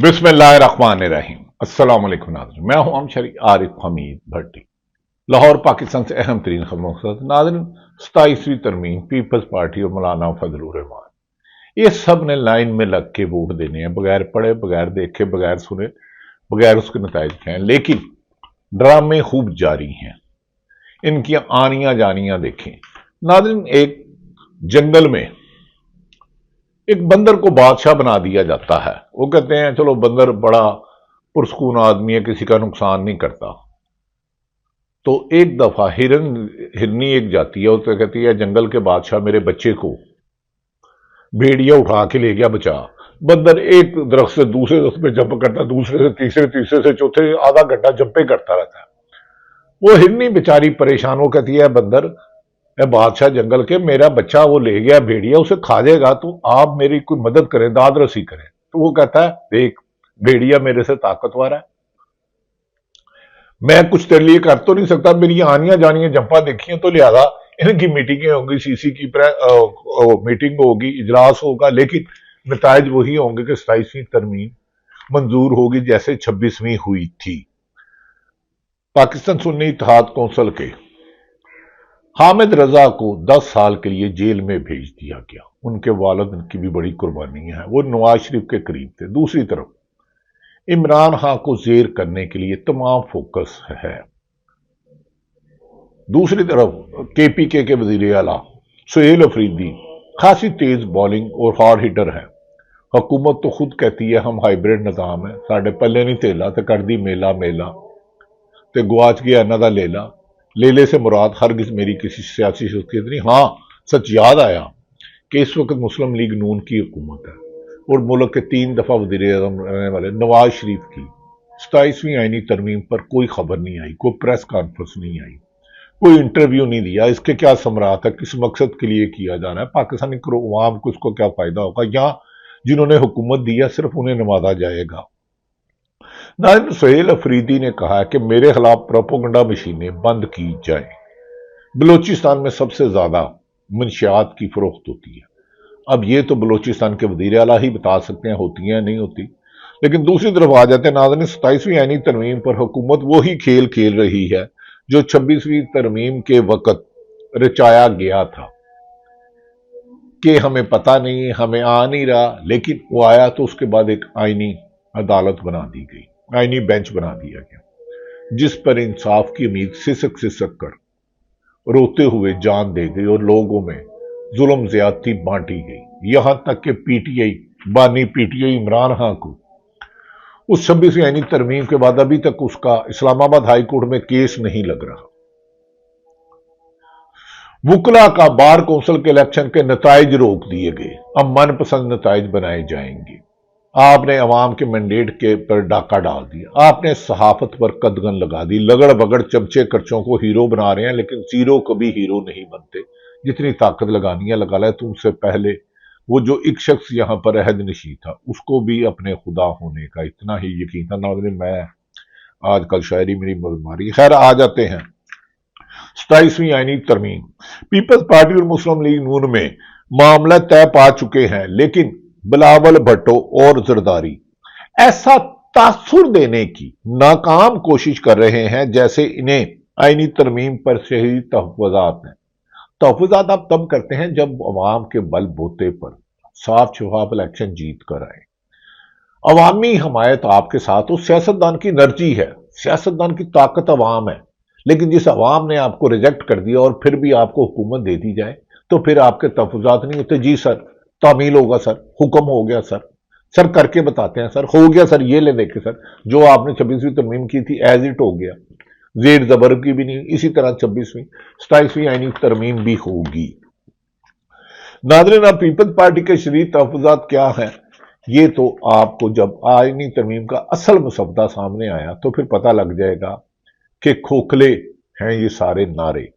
बिस्मिल्लाहिर्रहमानिर्रहीम। अस्सलाम वालेकुम नाज़रीन, मैं हूं अमशरी आरिफ हमीद भट्टी। लाहौर पाकिस्तान से अहम तरीन खबरों के साथ नाज़रीन, 27वीं तरमीम, पीपल्स पार्टी और मौलाना फजलुर रहमान, ये सब ने लाइन में लग के वोट देने हैं, बगैर पढ़े, बगैर देखे, बगैर सुने, बगैर उसके नताइज के हैं। लेकिन ड्रामे खूब जारी हैं, इनकी आनियां जानियां देखें नाज़रीन। एक जंगल में एक बंदर को बादशाह बना दिया जाता है। वो कहते हैं चलो बंदर बड़ा पुरस्कून आदमी है, किसी का नुकसान नहीं करता। तो एक दफा हिरनी एक जाती है, उससे कहती है जंगल के बादशाह मेरे बच्चे को भेड़िया उठा के ले गया बचा। बंदर एक दरख्त से दूसरे दरख्त पे जंप करता, दूसरे से तीसरे, तीसरे से चौथे, आधा घंटा जंपे करता रहता है। वो हिरनी बेचारी परेशान हो, कहती है बंदर बादशाह जंगल के, मेरा बच्चा वो ले गया भेड़िया, उसे खा जाएगा, तो आप मेरी कोई मदद करें, दाद रसी करें। तो वो कहता है देख, भेड़िया मेरे से ताकतवर है, मैं कुछ तेरे लिए कर तो नहीं सकता, मेरी आनियां जानियां जंपा देखी तो लिहाजा इनकी मीटिंगें होंगी, सीसी की मीटिंग होगी, इजलास होगा, लेकिन नताइज वही होंगे कि 27वीं तरमीम मंजूर होगी जैसे 26वीं हुई थी। पाकिस्तान सुन्नी इत्तेहाद कौंसिल के हामिद रजा को 10 साल के लिए जेल में भेज दिया गया। उनके वालिद की भी बड़ी कुर्बानी है, वो नवाज शरीफ के करीब थे। दूसरी तरफ इमरान खान को जेर करने के लिए तमाम फोकस है। दूसरी तरफ केपीके के वजीर आला सुहेल अफरीदी खासी तेज बॉलिंग और हार्ड हिटर है। हुकूमत तो खुद कहती है हम हाइब्रिड निजाम है, साढ़े पल्ले नहीं तेला तो कर दी मेला मेला, ते गुआच गया इन्हां दा लेला। लेले से मुराद हरगिज मेरी किसी सियासी शख्सियत नहीं। हाँ, सच याद आया कि इस वक्त मुस्लिम लीग नून की हुकूमत है और मुल्क के 3 दफा वजीर आज़म रहने वाले नवाज शरीफ की 27वीं आईनी तरमीम पर कोई खबर नहीं आई, कोई प्रेस कॉन्फ्रेंस नहीं आई, कोई इंटरव्यू नहीं दिया। इसके क्या समरात है, किस मकसद के लिए किया जा रहा है, पाकिस्तानी अवाम को इसको क्या फायदा होगा, या जिन्होंने हुकूमत दी है सिर्फ उन्हें नवाजा जाएगा। नाज़रीन, सुहेल अफरीदी ने कहा कि मेरे खिलाफ प्रोपोगंडा मशीनें बंद की जाए। बलूचिस्तान में सबसे ज्यादा मंशियात की फरोख्त होती है। अब ये तो बलूचिस्तान के वजीर आला ही बता सकते हैं होती है नहीं होती। लेकिन दूसरी तरफ आ जाते हैं नाज़रीन, 27वीं आईनी तरमीम पर हुकूमत वही खेल खेल रही है जो 26वीं तरमीम के वक्त रचाया गया था कि हमें पता नहीं, हमें आ नहीं रहा, लेकिन वो आया तो उसके बाद एक आईनी अदालत बना दी गई, आईनी बेंच बना दिया गया, जिस पर इंसाफ की उम्मीद सिसक सिसक कर रोते हुए जान दे गई और लोगों में जुल्म ज्यादती बांटी गई। यहां तक कि पीटीआई बानी पीटीआई इमरान खान को उस 26वीं आईनी तरमीम के बाद अभी तक उसका इस्लामाबाद हाई कोर्ट में केस नहीं लग रहा। वुकला का बार कौंसिल के इलेक्शन के नताइज रोक दिए गए, अब मनपसंद नताइज बनाए जाएंगे। आपने अवाम के मैंडेट के पर डाका डाल दिया, आपने सहाफत पर कदगन लगा दी, लगड़ बगड़ चमचे करचों को हीरो बना रहे हैं, लेकिन जीरो कभी हीरो नहीं बनते। जितनी ताकत लगानी है लगा ले। तुमसे पहले वो जो एक शख्स यहां पर अहद नशी था, उसको भी अपने खुदा होने का इतना ही यकीन था। नाज़रीन, मैं आजकल शायरी मेरी मरमारी। खैर, आ जाते हैं 27वीं आईनी तरमीम। पीपल्स पार्टी और मुस्लिम लीग नून में मामला तय पा चुके हैं, लेकिन बिलावल भट्टो और जरदारी ऐसा तासुर देने की नाकाम कोशिश कर रहे हैं जैसे इन्हें आईनी तरमीम पर सही तहफ़्फ़ुज़ात हैं। तहफ़्फ़ुज़ात आप तब करते हैं जब अवाम के बल बोते पर साफ शफाफ इलेक्शन जीत कर आए। अवामी हमायत आपके साथ हो, सियासतदान की एनर्जी है, सियासतदान की ताकत अवाम है। लेकिन जिस अवाम ने आपको रिजेक्ट कर दिया और फिर भी आपको हुकूमत दे दी जाए, तो फिर आपके तहफ़्फ़ुज़ात नहीं होते। जी सर, तामील होगा सर, हुक्म हो गया सर, सर करके बताते हैं सर, हो गया सर, ये ले देखे सर, जो आपने 26वीं तरमीम की थी एज इट हो गया, जेर जबर की भी नहीं। इसी तरह 27वीं आईनी तरमीम भी होगी। नाज़रीन, अब पीपल्स पार्टी के शरीक तहफ़्फ़ुज़ात क्या है, ये तो आपको जब आईनी तरमीम का असल मुसद्दा सामने आया तो फिर पता लग जाएगा कि खोखले हैं ये सारे नारे।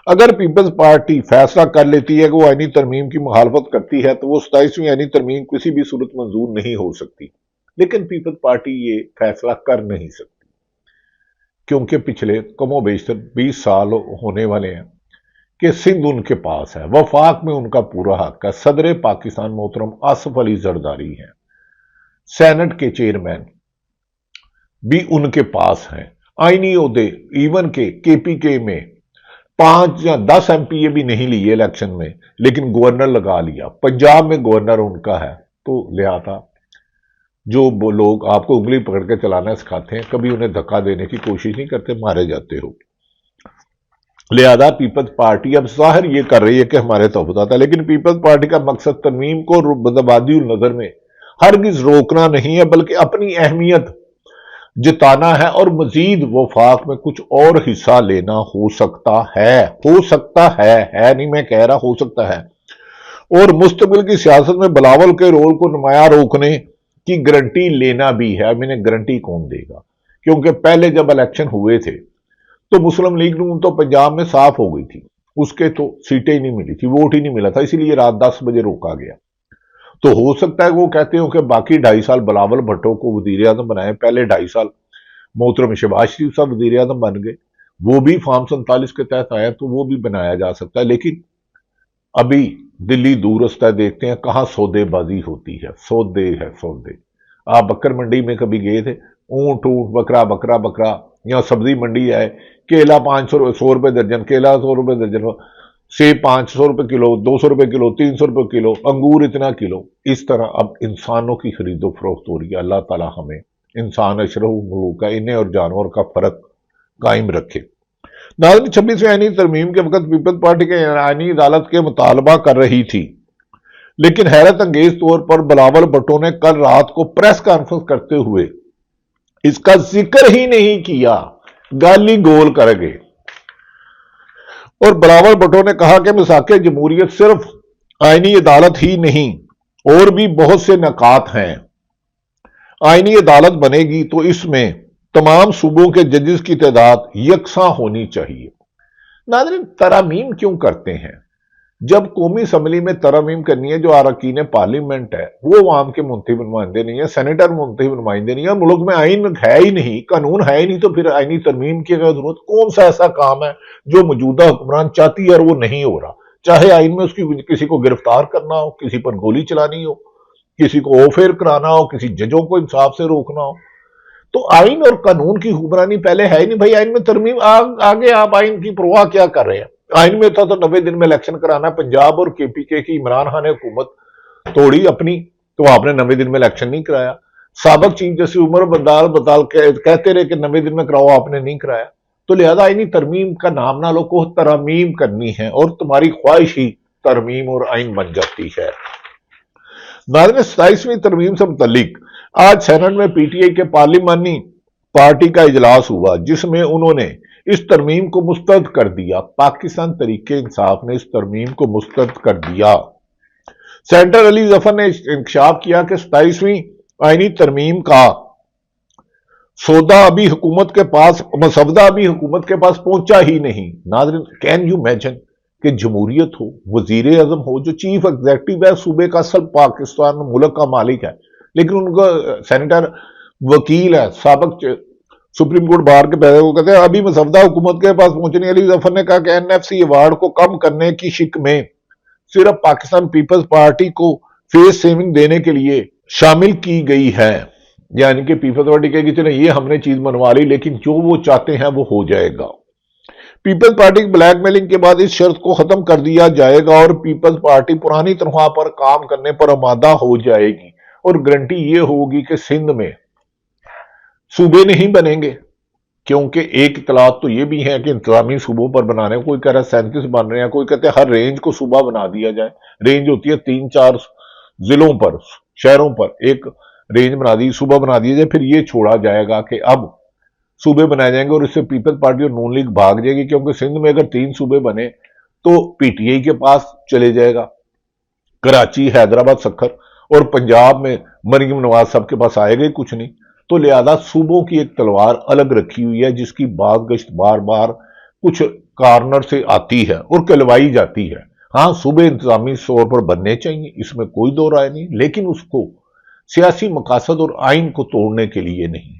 अगर पीपल्स पार्टी फैसला कर लेती है कि वो आईनी तरमीम की मुखालफत करती है, तो वो 27वीं आईनी तरमीम किसी भी सूरत मंजूर नहीं हो सकती। लेकिन पीपल्स पार्टी ये फैसला कर नहीं सकती, क्योंकि पिछले कमोबेश 20 साल होने वाले हैं कि सिंध उनके पास है, वफाक में उनका पूरा हक है। सदर पाकिस्तान मोहतरम आसिफ अली जरदारी हैं, सैनेट के चेयरमैन भी उनके पास हैं, आईनी ओहदे इवन के केपीके में 5 या 10 एमपीए भी नहीं लिए इलेक्शन में, लेकिन गवर्नर लगा लिया। पंजाब में गवर्नर उनका है, तो लिहाजा जो वो लोग आपको उंगली पकड़ के चलाना सिखाते हैं, कभी उन्हें धक्का देने की कोशिश नहीं करते, मारे जाते हो। लिहाजा पीपल्स पार्टी अब जाहिर ये कर रही है कि हमारे तहफुजात है, लेकिन पीपल्स पार्टी का मकसद तरमीम को बदबादी नजर में हरगिज रोकना नहीं है, बल्कि अपनी अहमियत जिताना है और मजीद वफाक में कुछ और हिस्सा लेना हो सकता है नहीं मैं कह रहा, हो सकता है। और मुस्तकबिल की सियासत में बिलावल के रोल को नुमाया रोकने की गारंटी लेना भी है। अब इन्हें गारंटी कौन देगा, क्योंकि पहले जब इलेक्शन हुए थे तो मुस्लिम लीग नून तो पंजाब में साफ हो गई थी, उसके तो सीटें ही नहीं मिली थी, वोट ही नहीं मिला था, इसीलिए रात 10 बजे रोका गया। तो हो सकता है वो कहते हो कि बाकी 2.5 साल बिलावल भुट्टो को वजीर आजम बनाए, पहले 2.5 साल मोहतरम शहबाज शरीफ साहब वजीर आजम बन गए, वो भी फार्म 47 के तहत आया, तो वो भी बनाया जा सकता है। लेकिन अभी दिल्ली दूरस्थ है, देखते हैं कहां सौदेबाजी होती है। सौदे आप बकर मंडी में कभी गए थे? ऊंट बकरा या सब्जी मंडी है, केला 100 रुपए दर्जन, केला 100 रुपए दर्जन, सेब 500 रुपए किलो, 200 रुपए किलो, 300 रुपए किलो, अंगूर इतना किलो। इस तरह अब इंसानों की खरीदो फरोख्त हो रही है। अल्लाह ताला हमें इंसान अशरफ मखलूक का, इन्हें और जानवर का फर्क कायम रखे। नाज़रीन, 26वीं आईनी तरमीम के वक्त पीपल्स पार्टी के आईनी अदालत के मुतालबा कर रही थी, लेकिन हैरत अंगेज तौर पर बिलावल भुट्टो ने कल रात को प्रेस कॉन्फ्रेंस करते हुए इसका जिक्र ही नहीं किया, गाली गोल कर गए। और बिलावल भुट्टो ने कहा कि मिसाके जमहूरियत सिर्फ आईनी अदालत ही नहीं, और भी बहुत से नकात हैं। आईनी अदालत बनेगी तो इसमें तमाम सूबों के जजेस की तादाद यकसा होनी चाहिए। नाज़रीन, तरमीम क्यों करते हैं? जब कौमी असम्बली में तरमीम करनी है, जो अरकान पार्लियामेंट है वो आवाम के मुंतखब नुमाइंदे नहीं है, सेनेटर मुंतखब नुमाइंदे नहीं है, मुल्क में आइन है ही नहीं, कानून है ही नहीं, तो फिर आईनी तरमीम की जरूरत? कौन सा ऐसा काम है जो मौजूदा हुक्मरान चाहती है और वो नहीं हो रहा? चाहे आइन में उसकी किसी को गिरफ्तार करना हो, किसी पर गोली चलानी हो, किसी को ओफेयर कराना हो, किसी जजों को इंसाफ से रोकना हो, तो आइन और कानून की हुक्मरानी पहले है ही नहीं भाई। आइन में तरमीम आगे आप आइन की परवाह क्या कर रहे हैं? आइन में था तो 90 दिन में इलेक्शन कराना। पंजाब और केपीके की इमरान खान ने हुकूमत तोड़ी अपनी, तो आपने 90 दिन में इलेक्शन नहीं कराया। साबक चीफ जस्टिस उमर बदाल कहते रहे कि 90 दिन में कराओ, आपने नहीं कराया। तो लिहाजा आईनी तरमीम का नाम ना लो, को तरमीम करनी है और तुम्हारी ख्वाहिश ही तरमीम और आइन बन जाती है। नाज़रीन, 27वीं तरमीम से मुतल्लिक आज सेनेट में पीटीआई के पार्लिमानी पार्टी का इजलास हुआ, जिसमें उन्होंने इस तरमीम को मुस्तरद कर दिया। पाकिस्तान तरीके इंसाफ ने इस तरमीम को मुस्तरद कर दिया। सेनेटर अली जफर ने इंकशाफ किया कि 27वीं आईनी तरमीम का सौदा अभी हुकूमत के पास, मसवदा अभी हुकूमत के पास पहुंचा ही नहीं। नाज़रीन, कैन यू इमेजिन कि जमहूरियत हो, वजीर आजम हो, जो चीफ एग्जीक्यूटिव है सूबे का, असल पाकिस्तान मुल्क का मालिक है, लेकिन उनका सेनेटर वकील है, साबक सुप्रीम कोर्ट बार के पैसे को कहते हैं अभी मसवदा हुकूमत के पास पहुंचने। अली जफर ने कहा कि एनएफसी अवार्ड को कम करने की शिक में सिर्फ पाकिस्तान पीपल्स पार्टी को फेस सेविंग देने के लिए शामिल की गई है, यानी कि पीपल्स पार्टी कहेगी चलो ये हमने चीज मनवा ली, लेकिन जो वो चाहते हैं वो हो जाएगा। पीपल्स पार्टी की ब्लैकमेलिंग के बाद इस शर्त को खत्म कर दिया जाएगा और पीपल्स पार्टी पुरानी तनख्वाह पर काम करने पर आमादा हो जाएगी। और गारंटी ये होगी कि सिंध में सूबे नहीं बनेंगे, क्योंकि एक इतलात तो ये भी है कि इंतजामी सूबों पर बनाने, कोई कह रहा है 37 बन रहे हैं, कोई कहते हैं हर रेंज को सूबा बना दिया जाए। रेंज होती है 3-4 जिलों पर, शहरों पर एक रेंज बना दी, सूबा बना दिया जाए। फिर ये छोड़ा जाएगा कि अब सूबे बनाए जाएंगे और इससे पीपल्स पार्टी और नून लीग भाग जाएगी, क्योंकि सिंध में अगर 3 सूबे बने तो पीटीआई के पास चले जाएगा, कराची, हैदराबाद, सखर, और पंजाब में मरीम नवाज साहब के पास आएगा ही कुछ नहीं। तो लिहाजा सूबों की एक तलवार अलग रखी हुई है, जिसकी बाज़गश्त बार बार कुछ कार्नर से आती है और कहलवाई जाती है। हाँ, सूबे इंतजामी तौर पर बनने चाहिए, इसमें कोई दो राय नहीं, लेकिन उसको सियासी मकासद और आइन को तोड़ने के लिए नहीं,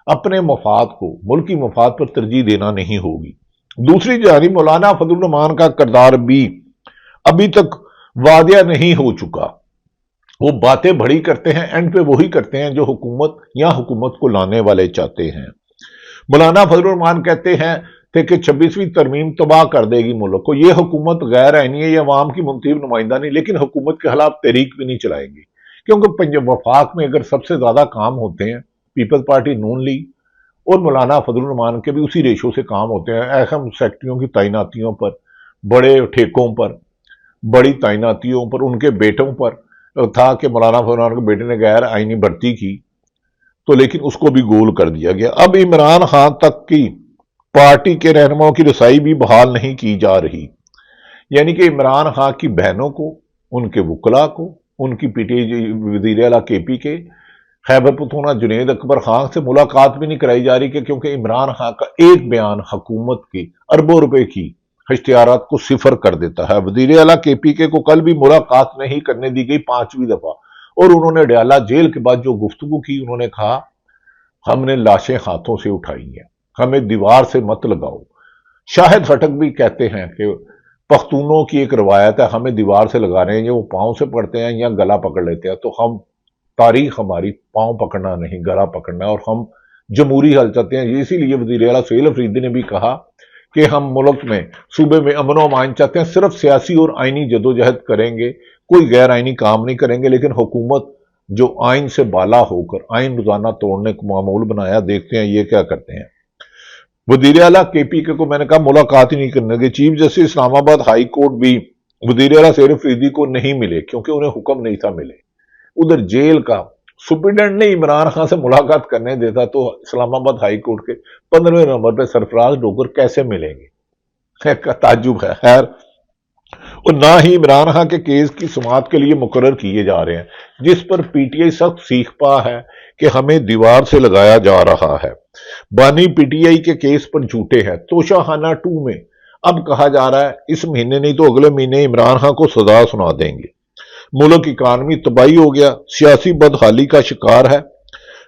अपने मफाद को, मुल्की मफाद पर तरजीह देना नहीं होगी। दूसरी जानिब मौलाना फजलुर रहमान का किरदार भी अभी तक वादिया नहीं हो चुका। وہ باتیں بڑی کرتے ہیں، اینڈ پہ وہی کرتے ہیں جو حکومت یا حکومت کو لانے والے چاہتے ہیں۔ مولانا فضل الرحمان کہتے ہیں کہ 26ویں ترمیم تباہ کر دے گی ملک کو۔ یہ حکومت غیر آئینی ہے، یہ عوام کی منتخب نمائندہ نہیں، لیکن حکومت کے خلاف تحریک بھی نہیں چلائیں گی، کیونکہ وفاق میں اگر سب سے زیادہ کام ہوتے ہیں پیپلز پارٹی، نون لیگ اور مولانا فضل الرحمان کے بھی اسی ریشو سے کام ہوتے ہیں، اہم سیکٹریوں کی تعیناتیوں پر، بڑے ٹھیکوں پر، بڑی تعیناتیوں پر، ان کے بیٹوں پر تھا کہ مولانا فضل الرحمان کے بیٹے نے غیر آئینی بھرتی کی تو لیکن اس کو بھی گول کر دیا گیا۔ اب عمران خان تک کی پارٹی کے رہنماؤں کی رسائی بھی بحال نہیں کی جا رہی، یعنی کہ عمران خان کی بہنوں کو، ان کے وکلاء کو، ان کی پی ٹی آئی وزیر اعلیٰ کے پی کے خیبر پختونخوا جنید اکبر خان سے ملاقات بھی نہیں کرائی جا رہی کہ کیونکہ عمران خان کا ایک بیان حکومت کی اربوں روپے کی اشتہارات کو صفر کر دیتا ہے۔ وزیر اعلیٰ کے پی کے کو کل بھی ملاقات نہیں کرنے دی گئی 5ویں دفعہ، اور انہوں نے ڈیالہ جیل کے بعد جو گفتگو کی، انہوں نے کہا ہم نے لاشیں ہاتھوں سے اٹھائی ہیں، ہمیں دیوار سے مت لگاؤ۔ شاہد خٹک بھی کہتے ہیں کہ پختونوں کی ایک روایت ہے، ہمیں دیوار سے لگا رہے ہیں، وہ پاؤں سے پڑتے ہیں یا گلا پکڑ لیتے ہیں، تو ہم تاریخ ہماری پاؤں پکڑنا نہیں، گلا پکڑنا ہے، اور ہم جمہوری حل چاہتے ہیں۔ اسی لیے وزیر اعلیٰ سہیل افریدی نے بھی کہا کہ ہم ملک میں صوبے میں امن و امان چاہتے ہیں، صرف سیاسی اور آئینی جدوجہد کریں گے، کوئی غیر آئینی کام نہیں کریں گے، لیکن حکومت جو آئین سے بالا ہو کر آئین روزانہ توڑنے کو معمول بنایا، دیکھتے ہیں یہ کیا کرتے ہیں۔ وزیر اعلیٰ کے پی کے کو میں نے کہا ملاقات ہی نہیں کرنے گے۔ چیف جسٹس اسلام آباد ہائی کورٹ بھی وزیر اعلیٰ سہیل افریدی کو نہیں ملے کیونکہ انہیں حکم نہیں تھا ملے۔ ادھر جیل کا سپرنٹینڈنٹ نے عمران خان سے ملاقات کرنے دیتا تو اسلام آباد ہائی کورٹ کے 15ویں نمبر پہ سرفراز ڈوگر کیسے ملیں گے؟ تعجب ہے۔ خیر، اور نہ ہی عمران خان کے کیس کی سماعت کے لیے مقرر کیے جا رہے ہیں، جس پر پی ٹی آئی سخت سیکھ پا ہے کہ ہمیں دیوار سے لگایا جا رہا ہے۔ بانی پی ٹی آئی کے کیس پر جھوٹے ہیں۔ توشہ خانہ 2 میں اب کہا جا رہا ہے اس مہینے نہیں تو اگلے مہینے عمران خان کو سزا سنا دیں گے۔ ملک اکانومی تباہی ہو گیا، سیاسی بدحالی کا شکار ہے،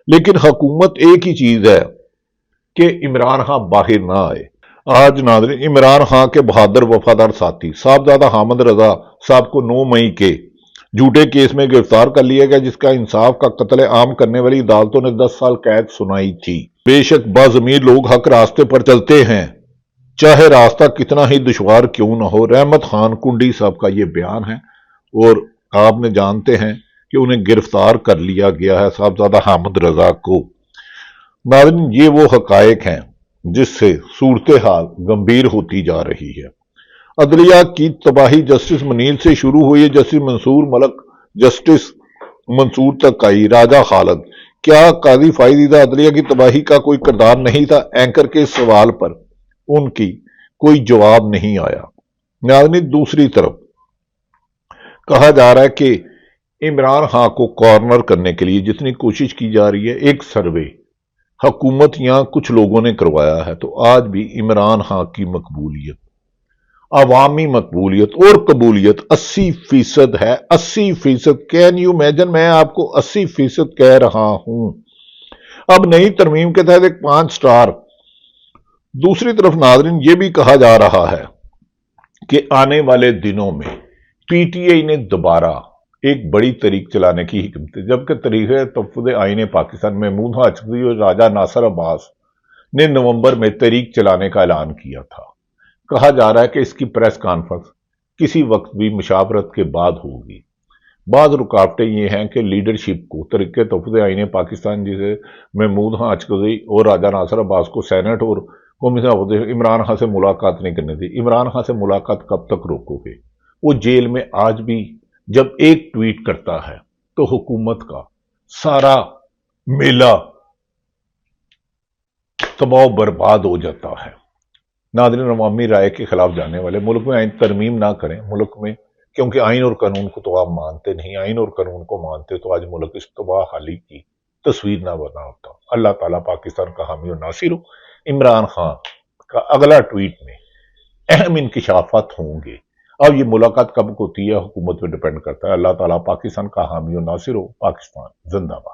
لیکن حکومت ایک ہی چیز ہے کہ عمران خان باہر نہ آئے۔ آج ناظرین، عمران خان کے بہادر وفادار ساتھی صاحبزادہ حامد رضا صاحب کو 9 مئی کے جھوٹے کیس میں گرفتار کر لیا گیا، جس کا انصاف کا قتل عام کرنے والی عدالتوں نے 10 سال قید سنائی تھی۔ بے شک باضمیر لوگ حق راستے پر چلتے ہیں، چاہے راستہ کتنا ہی دشوار کیوں نہ ہو۔ رحمت خان کنڈی صاحب کا یہ بیان ہے، اور آپ نے جانتے ہیں کہ انہیں گرفتار کر لیا گیا ہے صاحبزادہ حامد رضا کو۔ ناظرین، یہ وہ حقائق ہیں جس سے صورتحال گمبھیر ہوتی جا رہی ہے۔ عدلیہ کی تباہی جسٹس منیر سے شروع ہوئی، جسٹس منصور ملک جسٹس منصور تک آئی۔ راجہ خالد، کیا قاضی فائز عیسیٰ عدلیہ کی تباہی کا کوئی کردار نہیں تھا؟ اینکر کے سوال پر ان کی کوئی جواب نہیں آیا۔ ناظرین، دوسری طرف کہا جا رہا ہے کہ عمران خان کو کارنر کرنے کے لیے جتنی کوشش کی جا رہی ہے، ایک سروے حکومت یا کچھ لوگوں نے کروایا ہے، تو آج بھی عمران خان کی مقبولیت، عوامی مقبولیت اور قبولیت 80% ہے۔ 80%، کین یو امیجن، میں آپ کو 80% کہہ رہا ہوں۔ اب نئی ترمیم کے تحت ایک 5 سٹار۔ دوسری طرف ناظرین، یہ بھی کہا جا رہا ہے کہ آنے والے دنوں میں پی ٹی آئی نے دوبارہ ایک بڑی تحریک چلانے کی حکمت ہے، جبکہ تحریک تحفظ آئین پاکستان محمود ہاشمی اور راجہ ناصر عباس نے نومبر میں تحریک چلانے کا اعلان کیا تھا۔ کہا جا رہا ہے کہ اس کی پریس کانفرنس کسی وقت بھی مشاورت کے بعد ہوگی۔ بعض رکاوٹیں یہ ہیں کہ لیڈرشپ کو تحریک تحفظ آئین پاکستان، جسے محمود ہاشمی اور راجہ ناصر عباس کو سینٹ اور عمران خان سے ملاقات نہیں کرنی تھی۔ عمران خان سے ملاقات کب تک روکو گے؟ وہ جیل میں آج بھی جب ایک ٹویٹ کرتا ہے تو حکومت کا سارا میلہ تباہ و برباد ہو جاتا ہے۔ ناظرین، عوامی رائے کے خلاف جانے والے ملک میں آئین ترمیم نہ کریں، ملک میں، کیونکہ آئین اور قانون کو تو آپ مانتے نہیں، آئین اور قانون کو مانتے تو آج ملک اس تباہ حالی کی تصویر نہ بنا ہوتا۔ اللہ تعالیٰ پاکستان کا حامی و ناصر ہو۔ عمران خان کا اگلا ٹویٹ میں اہم انکشافات ہوں گے۔ اب یہ ملاقات کب ہوتی ہے حکومت پہ ڈیپینڈ کرتا ہے۔ اللہ تعالیٰ پاکستان کا حامی و ناصر ہو۔ پاکستان زندہ باد۔